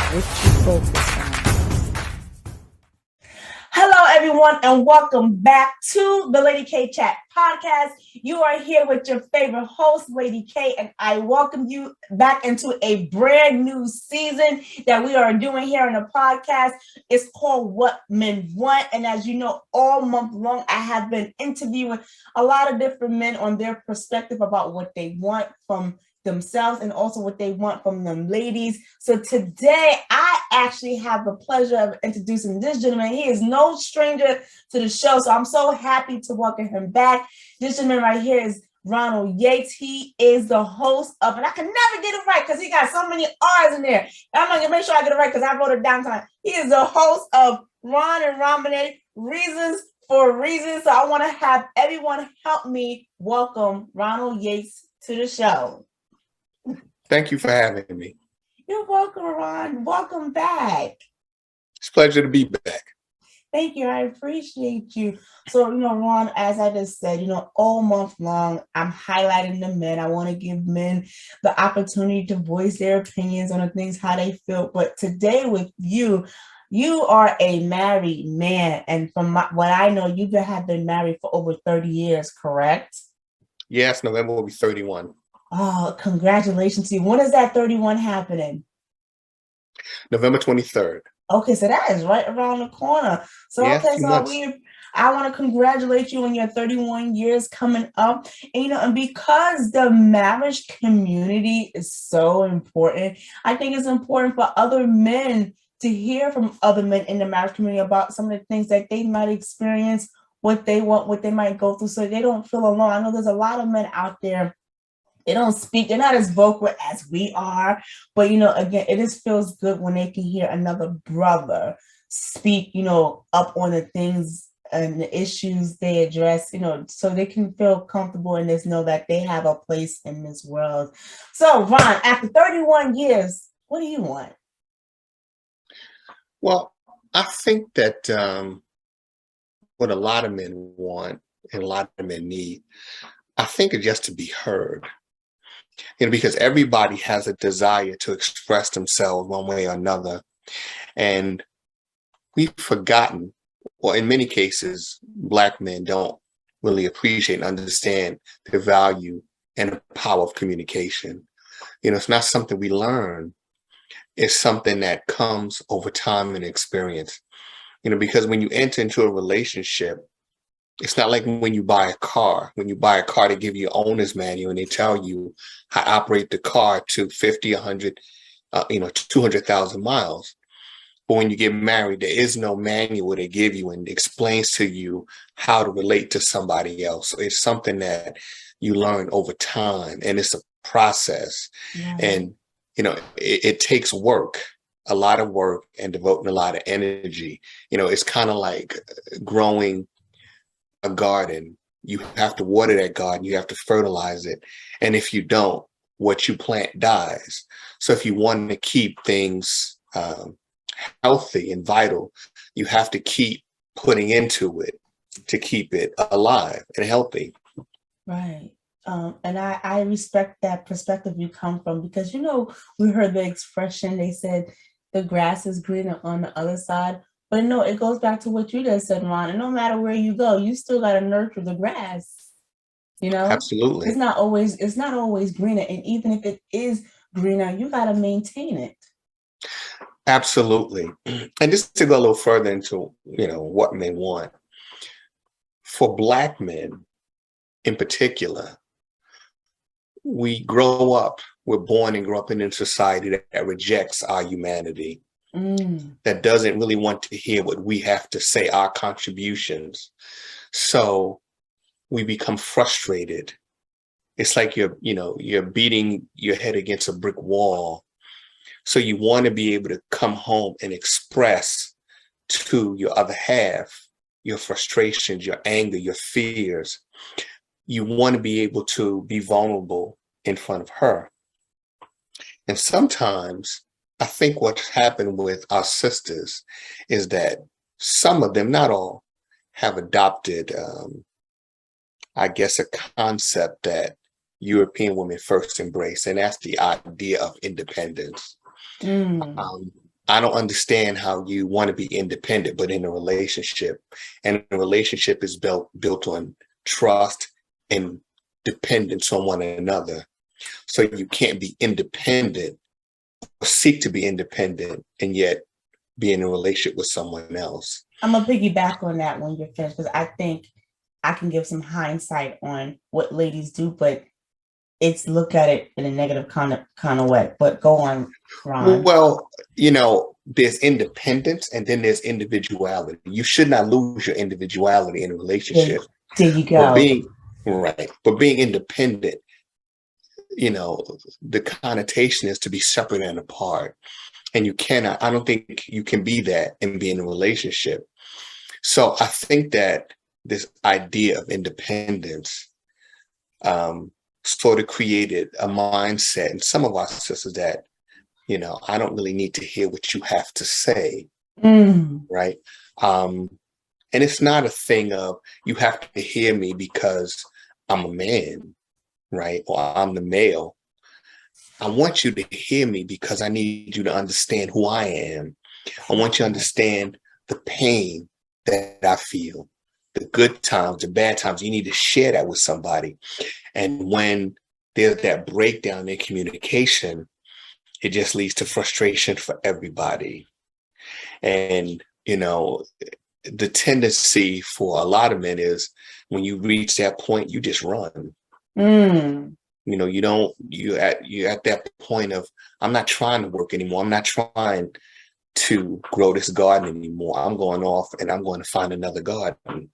What you focus on. Hello, everyone, and welcome back to the Lady K Chat podcast. You are here with your favorite host, Lady K, and I welcome you back into a brand new season that we are doing here on the podcast. It's called What Men Want, and as you know, all month long, I have been interviewing a lot of different men on their perspective about what they want from themselves and also what they want from them ladies. So today I actually have the pleasure of introducing this gentleman. He is no stranger to the show, so I'm so happy to welcome him back. This gentleman right here is Ronald Yates. He is the host of, and I can never get it right because he got so many R's in there. I'm gonna make sure I get it right because I wrote it down time. He is the host of Ron and Romane Reasons for Reasons. So I want to have everyone help me welcome Ronald Yates to the show. Thank you for having me. You're welcome, Ron. Welcome back. It's a pleasure to be back. Thank you. I appreciate you. So, Ron, as I just said, all month long, I'm highlighting the men. I want to give men the opportunity to voice their opinions on the things, how they feel. But today with you, you are a married man. And from what I know, you have been married for over 30 years, correct? Yes, November will be 31. Oh, congratulations to you. When is that 31 happening? November 23rd. Okay, so that is right around the corner. So, yeah, okay, so I want to congratulate you on your 31 years coming up. And, and because the marriage community is so important, I think it's important for other men to hear from other men in the marriage community about some of the things that they might experience, what they want, what they might go through, so they don't feel alone. I know there's a lot of men out there. They don't speak, they're not as vocal as we are, but again, it just feels good when they can hear another brother speak, up on the things and the issues they address, so they can feel comfortable and just know that they have a place in this world. So, Ron, after 31 years, what do you want? Well, I think that what a lot of men want and a lot of men need, I think, is just to be heard. Because everybody has a desire to express themselves one way or another. And we've forgotten, or in many cases, Black men don't really appreciate and understand the value and the power of communication. It's not something we learn. It's something that comes over time and experience. Because when you enter into a relationship, it's not like when you buy a car. When you buy a car, they give you an owner's manual and they tell you how to operate the car to 50, 100, 200,000 miles. But when you get married, there is no manual they give you and explains to you how to relate to somebody else. So it's something that you learn over time, and it's a process. Yeah. And, it takes work, a lot of work, and devoting a lot of energy. It's kind of like growing a garden. You have to water that garden, you have to fertilize it, and if you don't, what you plant dies. So if you want to keep things healthy and vital, you have to keep putting into it to keep it alive and healthy. Right. And I respect that perspective you come from, because we heard the expression, they said the grass is greener on the other side. But no, it goes back to what you just said, Ron. And no matter where you go, you still got to nurture the grass. Absolutely. It's not always greener. And even if it is greener, you got to maintain it. Absolutely. And just to go a little further into, what men want. For Black men in particular, we're born and grow up in a society that rejects our humanity. That doesn't really want to hear what we have to say, our contributions. So we become frustrated. It's like you're beating your head against a brick wall. So you want to be able to come home and express to your other half your frustrations, your anger, your fears. You want to be able to be vulnerable in front of her. And sometimes I think what's happened with our sisters is that some of them, not all, have adopted, I guess, a concept that European women first embraced, and that's the idea of independence. I don't understand how you want to be independent, but in a relationship, and a relationship is built on trust and dependence on one another. So you can't be independent or seek to be independent and yet be in a relationship with someone else. I'm gonna piggyback on that when you're finished, because I think I can give some hindsight on what ladies do, but it's look at it in a negative kind of way. But go on, Ron. Well, there's independence and then there's individuality. You should not lose your individuality in a relationship. There you But go. being independent, the connotation is to be separate and apart. And I don't think you can be that and be in a relationship. So I think that this idea of independence sort of created a mindset in some of our sisters that, I don't really need to hear what you have to say. Right. And it's not a thing of you have to hear me because I'm a man, right? Or I'm the male. I want you to hear me because I need you to understand who I am. I want you to understand the pain that I feel, the good times, the bad times. You need to share that with somebody. And when there's that breakdown in communication, it just leads to frustration for everybody. And, the tendency for a lot of men is when you reach that point, you just run. You're at that point of, I'm not trying to work anymore. I'm not trying to grow this garden anymore. I'm going off and I'm going to find another garden.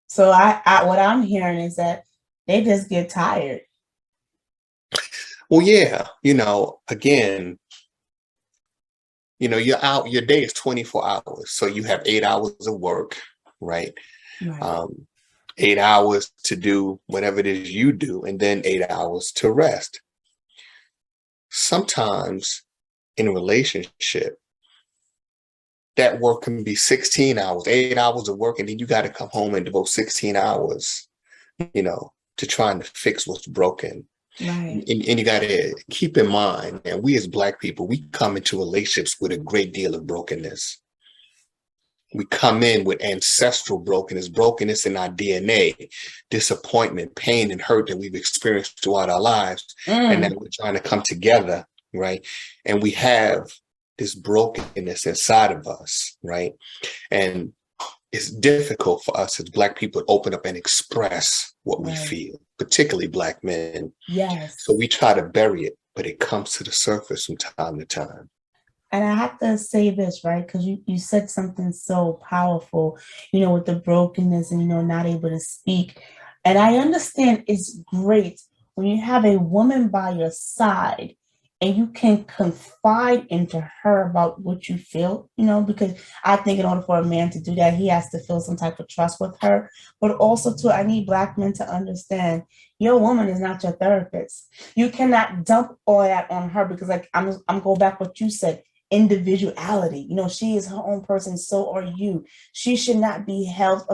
So I what I'm hearing is that they just get tired. Well, yeah, again, you're out, your day is 24 hours. So you have 8 hours of work, right? 8 hours to do whatever it is you do, and then 8 hours to rest. Sometimes in a relationship, that work can be 16 hours, 8 hours of work, and then you got to come home and devote 16 hours, to trying to fix what's broken. Right. And you got to keep in mind, and we as Black people, we come into relationships with a great deal of brokenness. We come in with ancestral brokenness in our DNA, disappointment, pain, and hurt that we've experienced throughout our lives. And then we're trying to come together, right? And we have this brokenness inside of us, right? And it's difficult for us as Black people to open up and express what we feel, particularly Black men. Yes. So we try to bury it, but it comes to the surface from time to time. And I have to say this, right? Because you said something so powerful, with the brokenness and, not able to speak. And I understand it's great when you have a woman by your side and you can confide into her about what you feel, because I think in order for a man to do that, he has to feel some type of trust with her. But also, too, I need Black men to understand your woman is not your therapist. You cannot dump all that on her because, like, I'm going back what you said. Individuality, she is her own person, so are you. She should not be held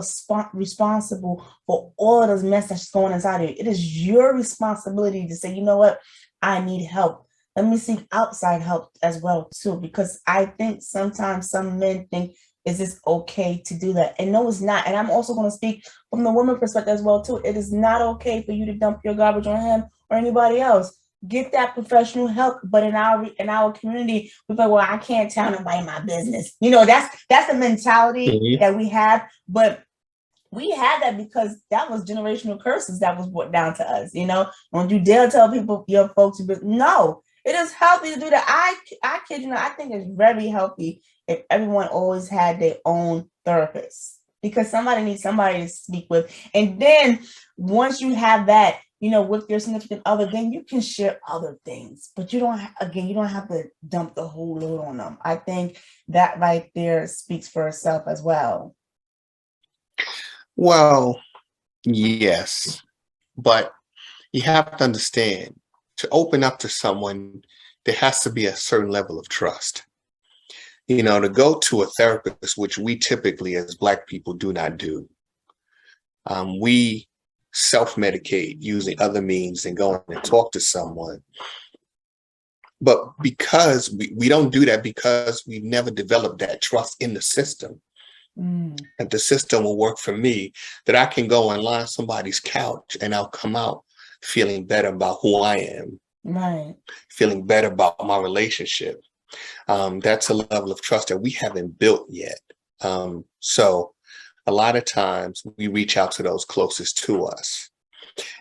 responsible for all of this mess that's going inside of you. It is your responsibility to say, you know what, I need help. Let me seek outside help as well too, because I think sometimes some men think, is this okay to do that? And no, it's not. And I'm also going to speak from the woman perspective as well too. It is not okay for you to dump your garbage on him or anybody else. Get that professional help. But in our community, we're like, well, I can't tell nobody my business. That's the mentality that we have. But we had that because that was generational curses that was brought down to us. Don't you dare tell people your folks, but no, it is healthy to do that. I kid you not, I think it's very healthy if everyone always had their own therapist, because somebody needs somebody to speak with. And then once you have that, with your significant other, then you can share other things, but you don't have to dump the whole load on them. I think that right there speaks for itself as well. Well, yes, but you have to understand, to open up to someone, there has to be a certain level of trust. To go to a therapist, which we typically as Black people do not do. We self-medicate using other means and going and talk to someone. But because we don't do that, because we never developed that trust in the system, that the system will work for me, that I can go and lie on somebody's couch and I'll come out feeling better about who I am, Right. feeling better about my relationship. That's a level of trust that we haven't built yet. So a lot of times we reach out to those closest to us,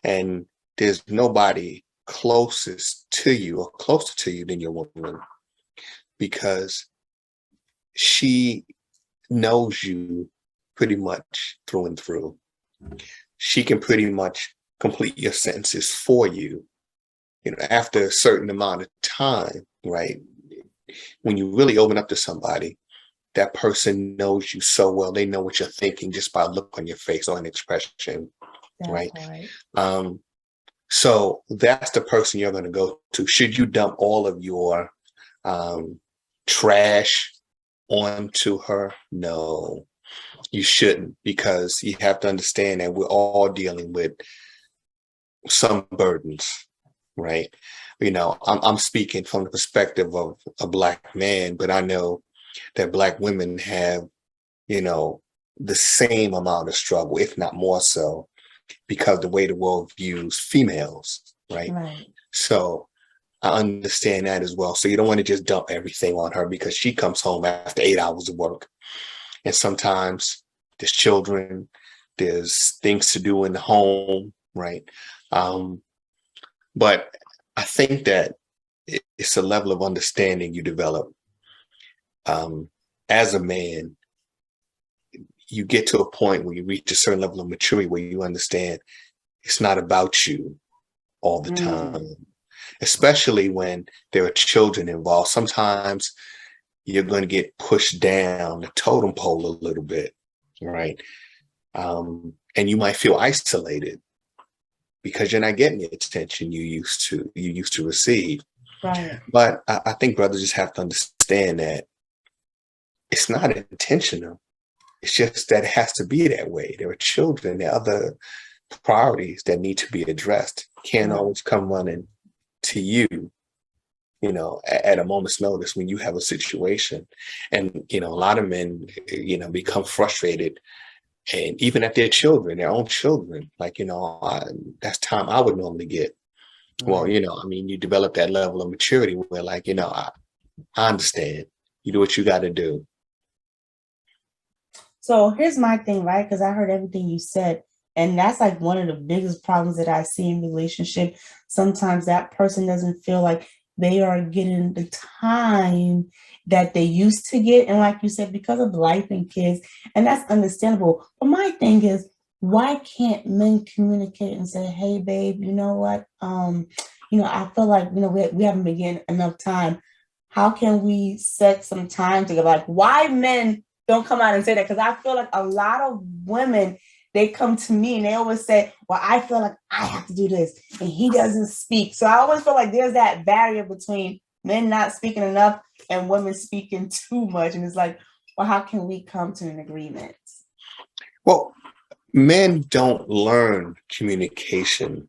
and there's nobody closest to you or closer to you than your woman, because she knows you pretty much through and through. She can pretty much complete your sentences for you, after a certain amount of time, right? When you really open up to somebody, that person knows you so well. They know what you're thinking just by a look on your face or an expression, That right? part. So that's the person you're going to go to. Should you dump all of your trash onto her? No, you shouldn't, because you have to understand that we're all dealing with some burdens, right? I'm speaking from the perspective of a Black man, but I know that Black women have, the same amount of struggle, if not more so, because the way the world views females, right? Right. So I understand that as well. So you don't want to just dump everything on her, because she comes home after 8 hours of work. And sometimes there's children, there's things to do in the home, right? But I think that it's a level of understanding you develop. As a man, you get to a point where you reach a certain level of maturity where you understand it's not about you all the time, especially when there are children involved. Sometimes you're going to get pushed down the totem pole a little bit, right? And you might feel isolated because you're not getting the attention you used to receive. Right. But I think brothers just have to understand that it's not intentional. It's just that it has to be that way. There are children, there are other priorities that need to be addressed. Can't always come running to you, at a moment's notice when you have a situation. And, a lot of men, become frustrated, and even at their children, their own children, like, that's time I would normally get. Well, you develop that level of maturity where, like, I understand. You do what you got to do. So here's my thing, right? Because I heard everything you said. And that's like one of the biggest problems that I see in relationship. Sometimes that person doesn't feel like they are getting the time that they used to get. And like you said, because of life and kids, and that's understandable. But my thing is, why can't men communicate and say, hey, babe, you know what? I feel like, we haven't been getting enough time. How can we set some time together? Like, why men don't come out and say that? Because I feel like a lot of women, they come to me and they always say, well, I feel like I have to do this and he doesn't speak. So I always feel like there's that barrier between men not speaking enough and women speaking too much. And it's like, well, how can we come to an agreement? Well, men don't learn communication,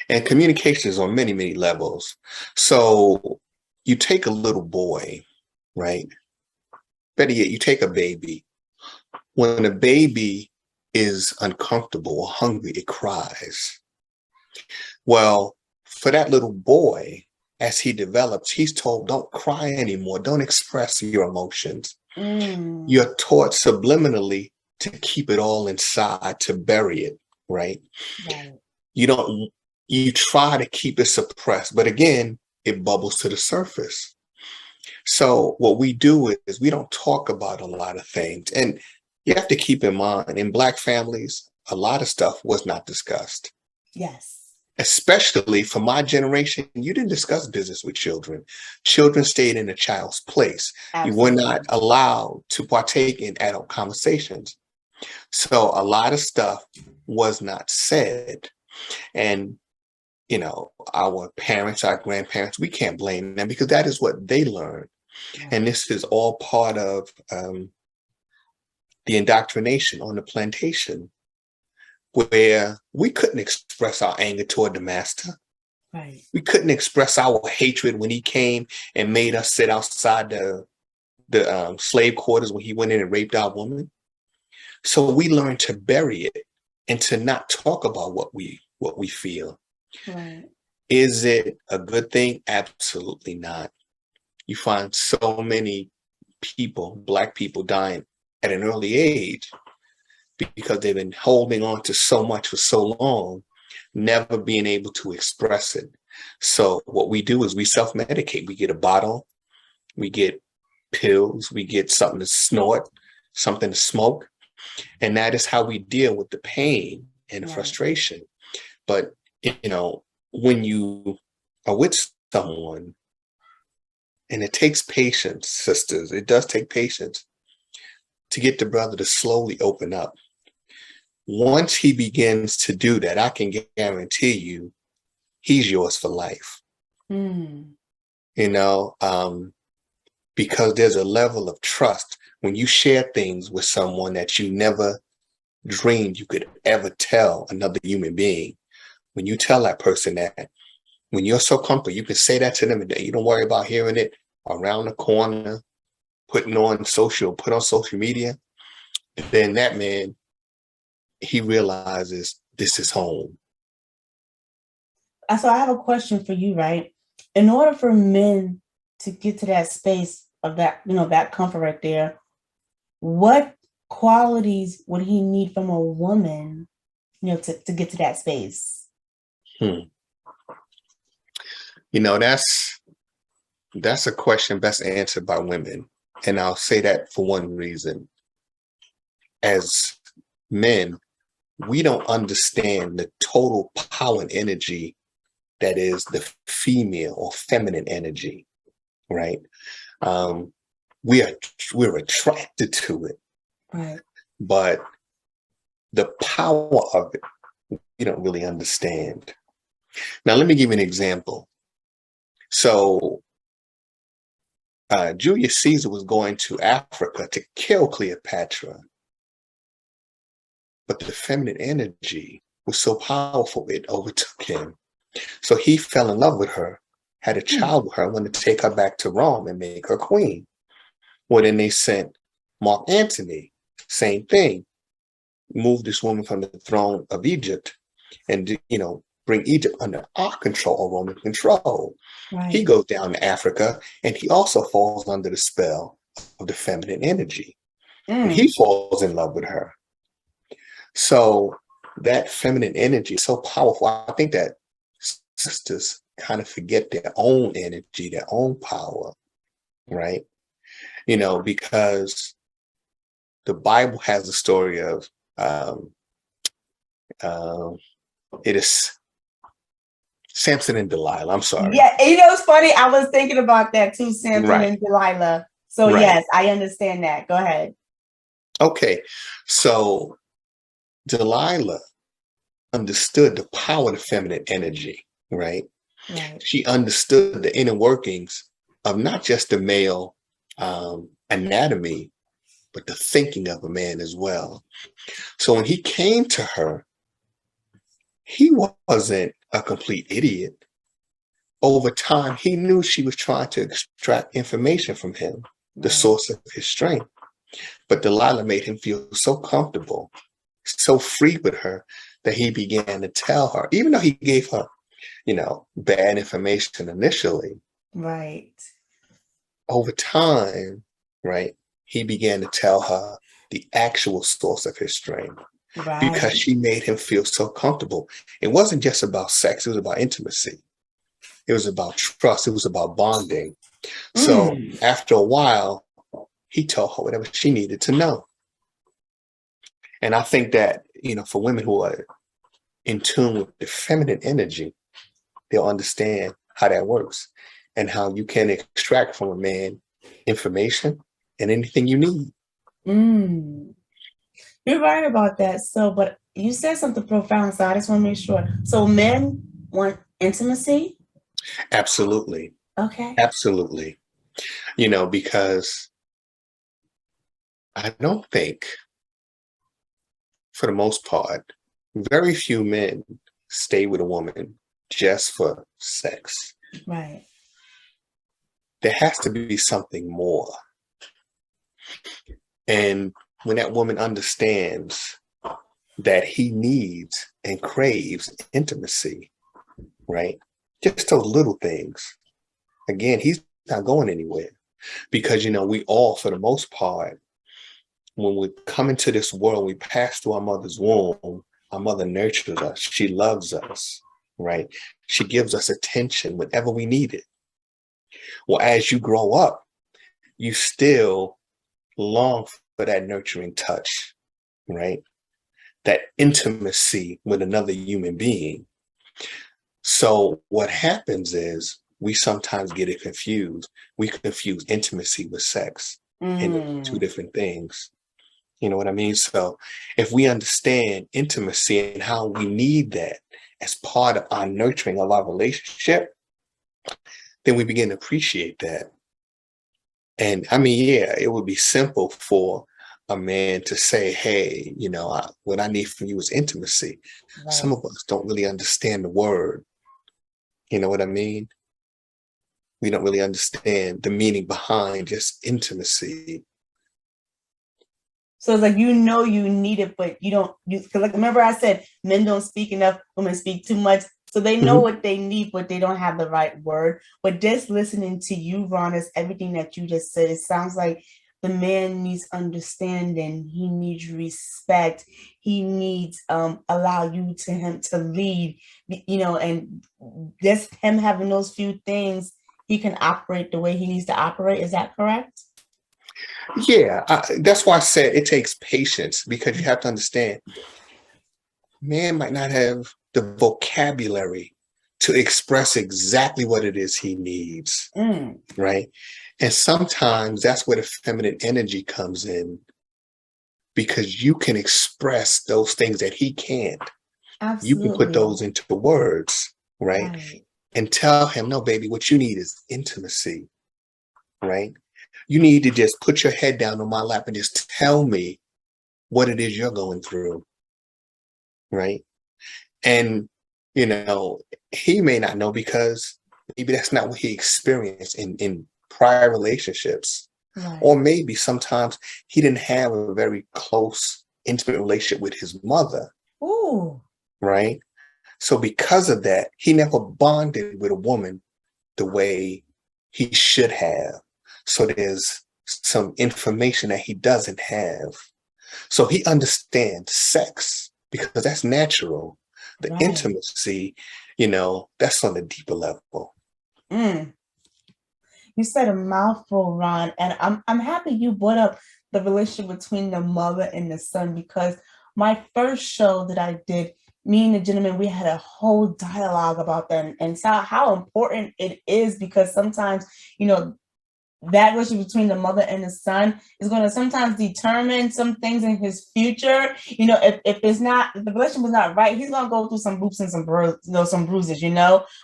and communication is on many, many levels. So you take a little boy, right? Better yet, you take a baby. When a baby is uncomfortable or hungry, it cries. Well, for that little boy, as he develops, he's told, don't cry anymore. Don't express your emotions. You're taught subliminally to keep it all inside, to bury it, right? Right. You try to keep it suppressed, but again, it bubbles to the surface. So what we do is we don't talk about a lot of things. And you have to keep in mind, in Black families, a lot of stuff was not discussed. Yes. Especially for my generation, you didn't discuss business with children. Children stayed in a child's place. Absolutely. You were not allowed to partake in adult conversations. So a lot of stuff was not said. And, our parents, our grandparents, we can't blame them because that is what they learned. And this is all part of the indoctrination on the plantation, where we couldn't express our anger toward the master. Right. We couldn't express our hatred when he came and made us sit outside the slave quarters when he went in and raped our woman. So we learned to bury it and to not talk about what we feel. Right. Is it a good thing? Absolutely not. You find so many people, Black people, dying at an early age because they've been holding on to so much for so long, never being able to express it. So what we do is we self-medicate. We get a bottle, we get pills, we get something to snort, something to smoke, and that is how we deal with the pain and the Right. frustration. But when you are with someone, and it takes patience, sisters, it does take patience to get the brother to slowly open up. Once he begins to do that, I can guarantee you he's yours for life. Mm. Because there's a level of trust when you share things with someone that you never dreamed you could ever tell another human being. When you tell that person that, when you're so comfortable, you can say that to them and you don't worry about hearing it around the corner, put on social media, then that man, he realizes this is home. So I have a question for you, right? In order for men to get to that space of that, that comfort right there, what qualities would he need from a woman, to get to that space? That's a question best answered by women. And I'll say that for one reason. As men, we don't understand the total power and energy that is the female or feminine energy, right? We're attracted to it, Right. but the power of it, we don't really understand. Now, let me give you an example. So, Julius Caesar was going to Africa to kill Cleopatra, but the feminine energy was so powerful it overtook him. So he fell in love with her, had a child with her, wanted to take her back to Rome and make her queen. Well, then they sent Mark Antony, same thing, move this woman from the throne of Egypt and, bring Egypt under our control or Roman control. Right. He goes down to Africa and he also falls under the spell of the feminine energy. And he falls in love with her. So that feminine energy is so powerful. I think that sisters kind of forget their own energy, their own power, right? Because the Bible has a story of it is Samson and Delilah. I'm sorry. Yeah, it's funny. I was thinking about that too, Samson and Delilah. So Right. Yes, I understand that. Go ahead. Okay, so Delilah understood the power of the feminine energy, right? Right. She understood the inner workings of not just the male anatomy, but the thinking of a man as well. So when he came to her, he wasn't a complete idiot. Over time, he knew she was trying to extract information from him, the source of his strength. But Delilah made him feel so comfortable, so free with her, that he began to tell her, even though he gave her, bad information initially. Right. Over time, right, he began to tell her the actual source of his strength because she made him feel so comfortable. It wasn't just about sex, it was about intimacy. It was about trust. It was about bonding. So after a while, he told her whatever she needed to know. And I think that, for women who are in tune with the feminine energy, they'll understand how that works and how you can extract from a man information and anything you need. You're right about that. So, but you said something profound, so I just want to make sure. So men want intimacy? Absolutely. Okay. Absolutely. Because I don't think, for the most part, very few men stay with a woman just for sex. Right. There has to be something more. And when that woman understands that he needs and craves intimacy, right? Just those little things. Again, he's not going anywhere because, we all, for the most part, when we come into this world, we pass through our mother's womb, our mother nurtures us. She loves us, right? She gives us attention whenever we need it. Well, as you grow up, you still long for that nurturing touch, right? That intimacy with another human being. So what happens is we sometimes get it confused. We confuse intimacy with sex and they're two different things. You know what I mean? So if we understand intimacy and how we need that as part of our nurturing of our relationship, then we begin to appreciate that. And I mean, yeah, it would be simple for a man to say, hey, what I need from you is intimacy. Right. Some of us don't really understand the word. You know what I mean? We don't really understand the meaning behind just intimacy. So it's like, you need it, but you don't, because like, remember I said, men don't speak enough, women speak too much. So they know what they need, but they don't have the right word. But just listening to you, Ron, is everything that you just said. It sounds like the man needs understanding. He needs respect. He needs allow you to him to lead, and just him having those few things, he can operate the way he needs to operate. Is that correct? Yeah, that's why I said it takes patience, because you have to understand, man might not have the vocabulary to express exactly what it is he needs, right? And sometimes that's where the feminine energy comes in, because you can express those things that he can't. Absolutely. You can put those into words, right? And tell him, no, baby, what you need is intimacy, right? You need to just put your head down on my lap and just tell me what it is you're going through, right? And, he may not know, because maybe that's not what he experienced in prior relationships. Right. Or maybe sometimes he didn't have a very close, intimate relationship with his mother. Ooh. Right? So because of that, he never bonded with a woman the way he should have. So there's some information that he doesn't have. So he understands sex because that's natural. The intimacy, that's on a deeper level. You said a mouthful, Ron, and I'm happy you brought up the relationship between the mother and the son, because my first show that I did, me and the gentleman, we had a whole dialogue about that, and how important it is, because sometimes, that relationship between the mother and the son is going to sometimes determine some things in his future. If the relationship is not right, he's going to go through some boops and some bruises,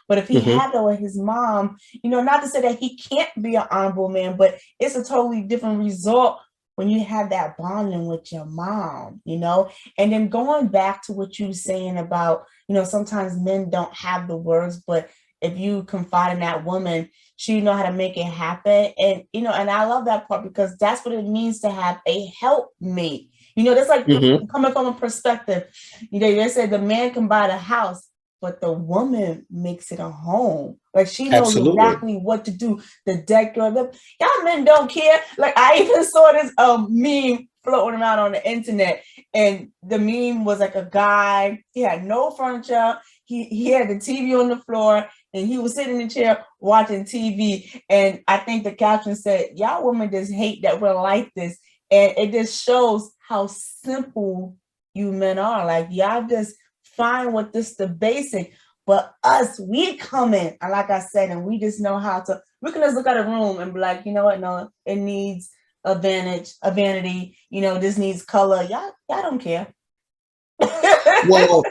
But if he had that with his mom, not to say that he can't be an honorable man, but it's a totally different result when you have that bonding with your mom, And then going back to what you were saying about, sometimes men don't have the words, but if you confide in that woman, she know how to make it happen. And, and I love that part, because that's what it means to have a helpmate. That's like coming from a perspective. They said the man can buy the house, but the woman makes it a home. Like, she knows exactly what to do. The deck, y'all men don't care. Like, I even saw this meme floating around on the internet, and the meme was like a guy. He had no furniture. He had the TV on the floor, and he was sitting in the chair watching TV. And I think the caption said, y'all women just hate that we're like this. And it just shows how simple you men are. Like, y'all just fine with the basic. But us, we come in, and like I said, and we just know how to, we can just look at a room and be like, you know what, no, it needs a vanity, this needs color. Y'all don't care. Well,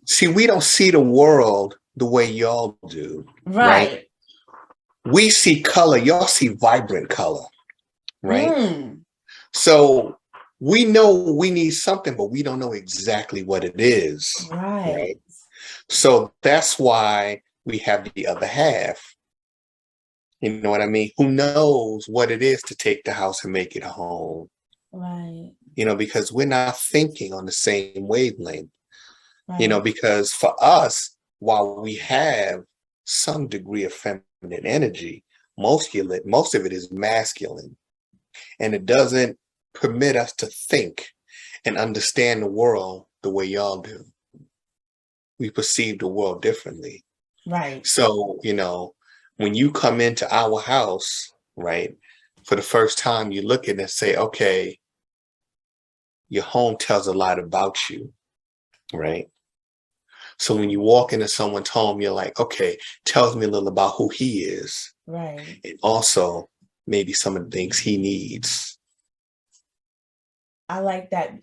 see, we don't see the world the way y'all do. Right? We see color, y'all see vibrant color, right? So we know we need something, but we don't know exactly what it is. Right? So that's why we have the other half. You know what I mean? Who knows what it is to take the house and make it a home? Right. Because we're not thinking on the same wavelength. Right. Because for us, while we have some degree of feminine energy, most of it is masculine, and it doesn't permit us to think and understand the world the way y'all do. We perceive the world differently. Right. So, when you come into our house, right, for the first time, you look at it and say, okay, your home tells a lot about you, right? So when you walk into someone's home, you're like, okay, tells me a little about who he is. Right. And also maybe some of the things he needs. I like that.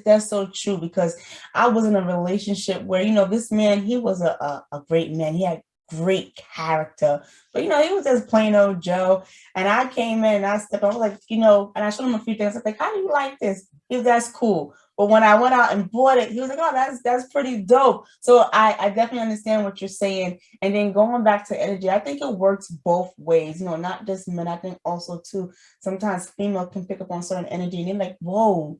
That's so true, because I was in a relationship where, this man, he was a great man. He had great character, but he was just plain old Joe. And I came in and I stepped up, I was like, and I showed him a few things. I was like, how do you like this? He was, that's cool. But when I went out and bought it, he was like, oh, that's pretty dope. So I definitely understand what you're saying. And then going back to energy, I think it works both ways, not just men. I think also too, sometimes female can pick up on certain energy and they're like, whoa,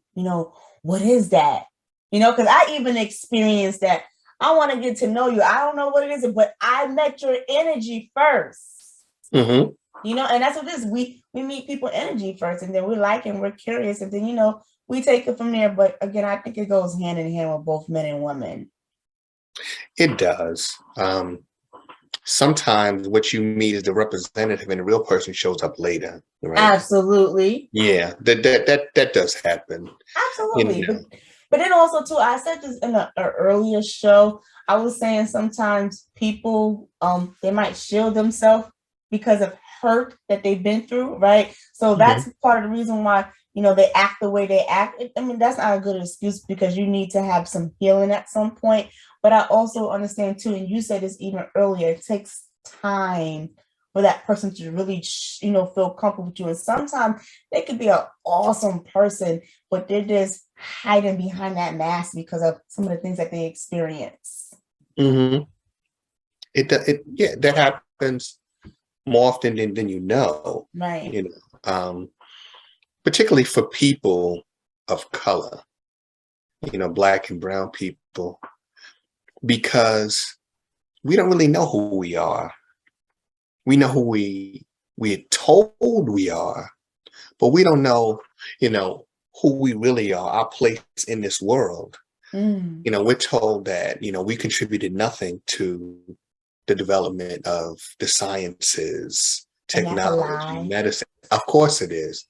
what is that? Because I even experienced that. I want to get to know you. I don't know what it is, but I met your energy first. Mm-hmm. And that's what it is. We meet people energy first, and then we like and we're curious, and then we take it from there. But again, I think it goes hand in hand with both men and women. It does. Sometimes what you meet is the representative, and the real person shows up later. Right? Absolutely. Yeah, that does happen. Absolutely. But then also too, I said this in an earlier show. I was saying sometimes people they might shield themselves because of hurt that they've been through, right? So that's part of the reason why they act the way they act. I mean, that's not a good excuse, because you need to have some healing at some point. But I also understand too, and you said this even earlier, it takes time for that person to really feel comfortable with you. And sometimes they could be an awesome person, but they're just hiding behind that mask because of some of the things that they experience. Mm-hmm. That happens more often than you know. Right. Particularly for people of color, Black and brown people, because we don't really know who we are. We know who we're told we are, but we don't know, who we really are, our place in this world. We're told that, we contributed nothing to the development of the sciences, technology, medicine. Of course it is.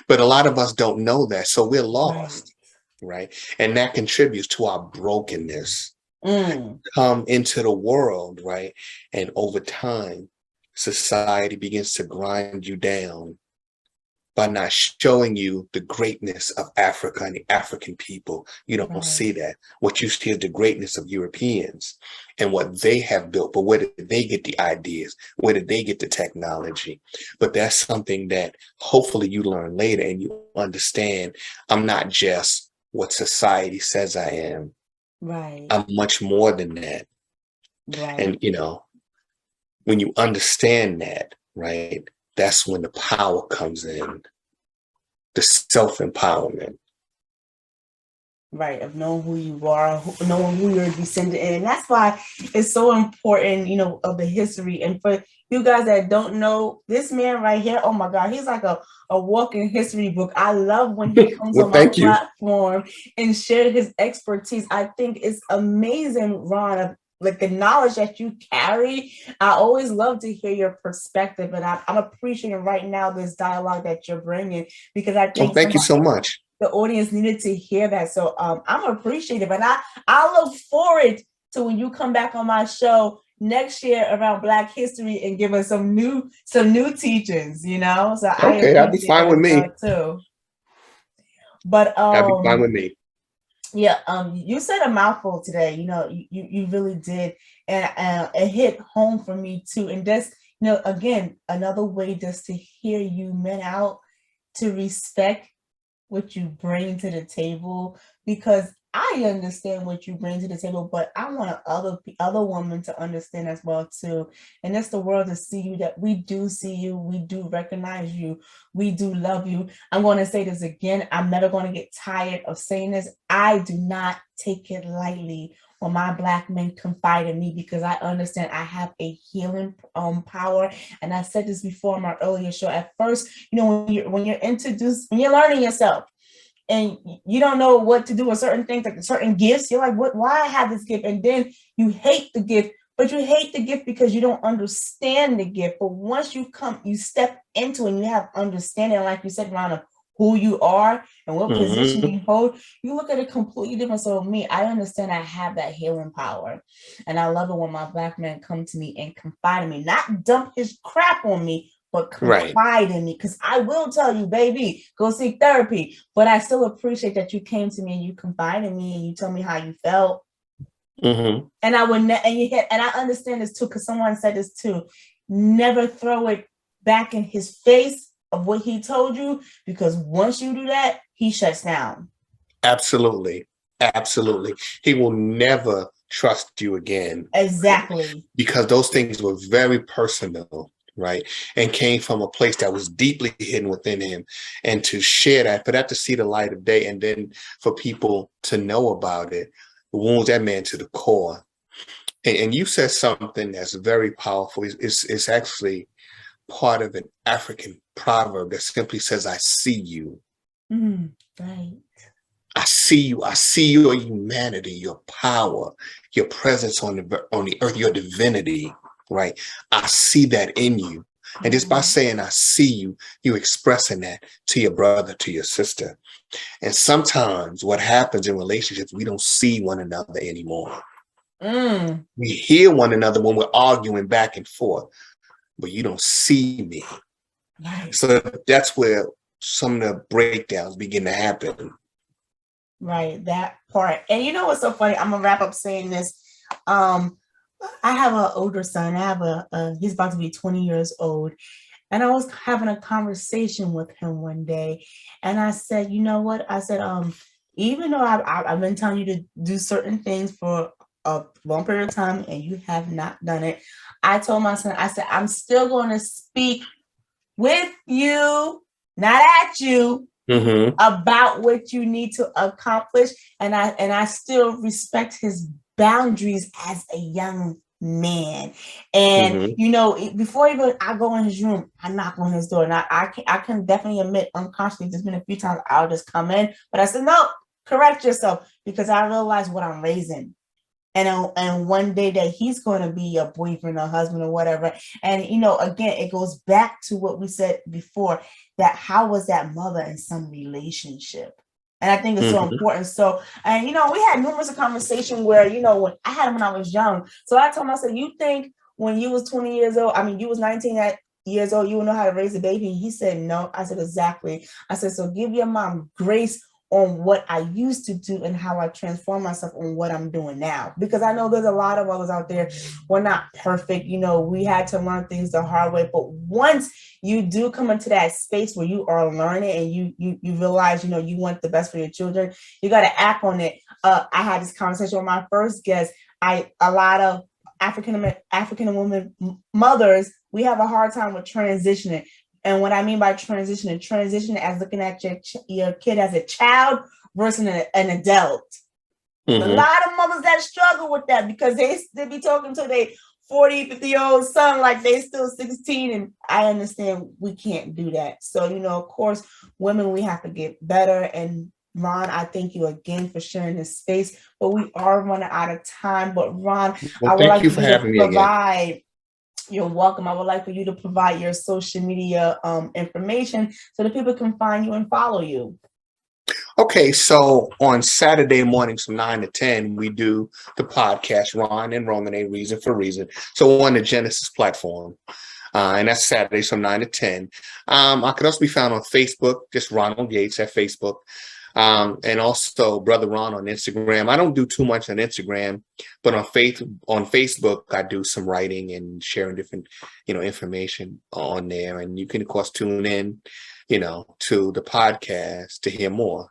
But a lot of us don't know that. So we're lost, right? And that contributes to our brokenness. Come into the world, right? And over time, society begins to grind you down by not showing you the greatness of Africa and the African people. You don't see that. What you see is the greatness of Europeans and what they have built. But where did they get the ideas? Where did they get the technology? But that's something that hopefully you learn later and you understand. I'm not just what society says I am. Right. I'm much more than that. Right. And, when you understand that, right, that's when the power comes in, the self-empowerment. Right, of knowing who you are, knowing who you're descended in. And that's why it's so important, of the history. And for you guys that don't know, this man right here, oh my God, he's like a walking history book. I love when he comes on my platform and shares his expertise. I think it's amazing, Ron, like the knowledge that you carry. I always love to hear your perspective, and I'm appreciating right now this dialogue that you're bringing, because I think thank you so much. The audience needed to hear that. So I'm appreciative, and I look forward to when you come back on my show next year around Black History and give us some new teachings, So okay, that'd be fine with me too. But that'd be fine with me. Yeah, you said a mouthful today. You really did, and it hit home for me too. And just again, another way just to hear you men out, to respect what you bring to the table, because I understand what you bring to the table, but I want other women to understand as well too. And that's the world to see you, that we do see you, we do recognize you, we do love you. I'm going to say this again. I'm never going to get tired of saying this. I do not take it lightly when my Black men confide in me, because I understand I have a healing power. And I said this before in my earlier show. At first, when you're introduced, when you're learning yourself, and you don't know what to do with certain things, like certain gifts, you're like, what, why I have this gift? And then you hate the gift, but you hate the gift because you don't understand the gift. But once you step into it and you have understanding, like you said, Ron, of who you are and what position you hold, you look at it completely different. So me, I understand I have that healing power. And I love it when my Black men come to me and confide in me, not dump his crap on me, but confide in me, because I will tell you, baby, go seek therapy. But I still appreciate that you came to me and you confided in me and you told me how you felt. And I would, and I understand this too, because someone said this too. Never throw it back in his face of what he told you, because once you do that, he shuts down. Absolutely. He will never trust you again. Exactly. Because those things were very personal, right? And came from a place that was deeply hidden within him. And to share that, for that to see the light of day, and then for people to know about it, wounds that man to the core. And you said something that's very powerful. It's actually part of an African proverb that simply says, I see you. Right. I see you. I see your humanity, your power, your presence on the earth, your divinity, right? I see that in you. And just by saying, I see you, you're expressing that to your brother, to your sister. And sometimes what happens in relationships, we don't see one another anymore. We hear one another when we're arguing back and forth, but you don't see me. Right. So that's where some of the breakdowns begin to happen. Right, that part. And you know what's so funny? I'm gonna wrap up saying this. I have an older son. I have he's about to be 20 years old. And I was having a conversation with him one day, and I said, you know what? I said, even though I've been telling you to do certain things for a long period of time and you have not done it, I told my son, I said, I'm still going to speak with you, not at you, about what you need to accomplish. And I still respect his boundaries as a young man. And before even I go in his room, I knock on his door. And I can definitely admit, unconsciously, there's been a few times I'll just come in, but I said, no, correct yourself, because I realize what I'm raising. And one day that he's going to be a boyfriend or husband or whatever. And, again, it goes back to what we said before, that how was that mother in some relationship? And I think it's so important. So, and, we had numerous conversations where, when I had him when I was young. So I told him, I said, you think when you was 20 years old, you was 19 years old, you would know how to raise a baby? And he said, no. I said, exactly. I said, so give your mom grace on what I used to do and how I transform myself on what I'm doing now. Because I know there's a lot of others out there. We're not perfect. We had to learn things the hard way. But once you do come into that space where you are learning and you realize, you want the best for your children, you got to act on it. I had this conversation with my first guest. A lot of African women mothers, we have a hard time with transitioning. And what I mean by transition as looking at your kid as a child versus an adult. A lot of mothers that struggle with that, because they be talking to their 40, 50-year-old son like they still 16. And I understand we can't do that. So, of course, women, we have to get better. And Ron, I thank you again for sharing this space, but we are running out of time. But Ron, I would like you to provide. You're welcome. I would like for you to provide your social media information so that people can find you and follow you. Okay, so on Saturday mornings from 9 to 10, we do the podcast, Ron and Roman, A Reason for Reason. So on the Genesis platform. And that's Saturdays from 9 to 10. I could also be found on Facebook, just Ronald Yates at Facebook. And also Brother Ron on Instagram. I don't do too much on Instagram, but on Facebook, I do some writing and sharing different, information on there. And you can, of course, tune in, to the podcast to hear more.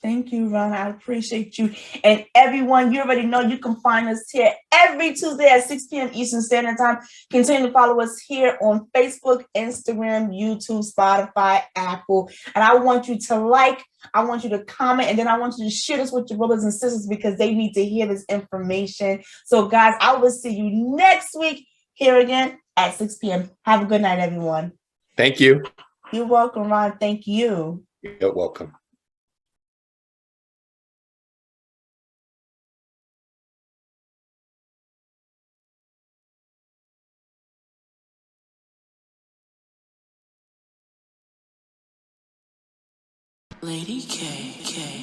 Thank you, Ron. I appreciate you. And everyone, you already know you can find us here every Tuesday at 6 p.m. Eastern Standard Time. Continue to follow us here on Facebook, Instagram, YouTube, Spotify, Apple. And I want you to like, I want you to comment, and then I want you to share this with your brothers and sisters because they need to hear this information. So, guys, I will see you next week here again at 6 p.m. Have a good night, everyone. Thank you. You're welcome, Ron. Thank you. You're welcome. Lady K.